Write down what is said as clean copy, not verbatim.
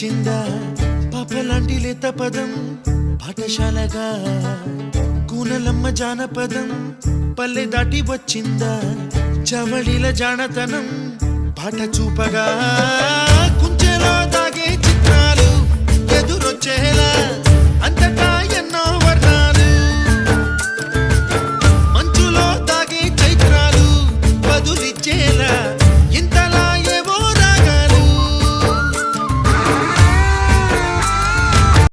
వచ్చిందా పాపలాంటి లేత పదం పాఠశాలగా కూనలమ్మ జానపదం పల్లె దాటి వచ్చిందా చవళిల జానతనం పాట చూపగా కుంచెలో